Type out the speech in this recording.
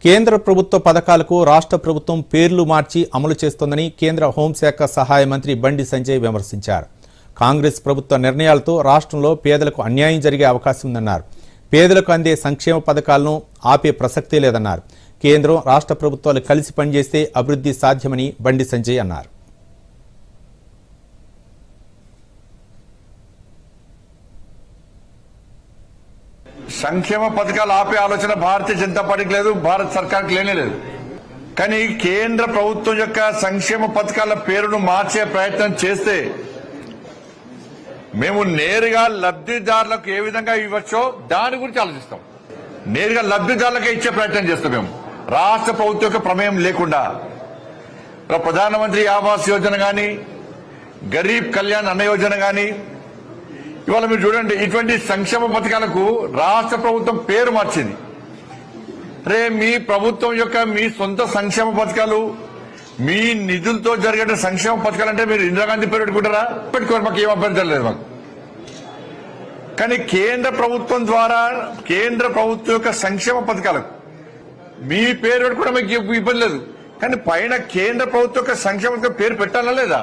కేంద్ర ప్రభుత్వ పథకాలకు రాష్ట్ర ప్రభుత్వం పేర్లు మార్చి అమలు చేస్తోందని కేంద్ర హోంశాఖ సహాయ మంత్రి బండి సంజయ్ విమర్శించారు. కాంగ్రెస్ ప్రభుత్వ నిర్ణయాలతో రాష్ట్రంలో పేదలకు అన్యాయం జరిగే అవకాశం ఉందన్నారు. పేదలకు అందే సంక్షేమ పథకాలను ఆపే ప్రసక్తే లేదన్నారు. కేంద్రం రాష్ట్ర ప్రభుత్వాలు కలిసి పనిచేస్తే అభివృద్ధి సాధ్యమని బండి సంజయ్ అన్నారు. సంక్షేమ పథకాలు ఆపే ఆలోచన భారతీయ జనతా పార్టీకి లేదు, భారత సర్కార్కి లేనే లేదు. కానీ కేంద్ర ప్రభుత్వం యొక్క సంక్షేమ పథకాల పేరును మార్చే ప్రయత్నం చేస్తే మేము నేరుగా లబ్ధిదారులకు ఏ విధంగా ఇవ్వచ్చో దాని గురించి ఆలోచిస్తాం. నేరుగా లబ్ధిదారులకే ఇచ్చే ప్రయత్నం చేస్తాం. మేము రాష్ట్ర ప్రభుత్వం యొక్క ప్రమేయం లేకుండా ప్రధానమంత్రి ఆవాస్ యోజన గాని, గరీబ్ కళ్యాణ్ అన్న యోజన గాని, ఇవాళ మీరు చూడండి, ఇటువంటి సంక్షేమ పథకాలకు రాష్ట్ర ప్రభుత్వం పేరు మార్చింది. రే మీ ప్రభుత్వం యొక్క మీ సొంత సంక్షేమ పథకాలు, మీ నిధులతో జరిగే సంక్షేమ పథకాలు అంటే మీరు ఇందిరాగాంధీ పేరు పెట్టుకుంటారా? పెట్టుకోరు, మాకు ఏం అభ్యంతరం లేదు మాకు. కానీ కేంద్ర ప్రభుత్వం ద్వారా కేంద్ర ప్రభుత్వం యొక్క సంక్షేమ పథకాలకు మీ పేరు పెట్టుకోవడం మీకు ఇబ్బంది లేదు. కానీ పైన కేంద్ర ప్రభుత్వం యొక్క సంక్షేమ పథకం పేరు పెట్టాలా లేదా?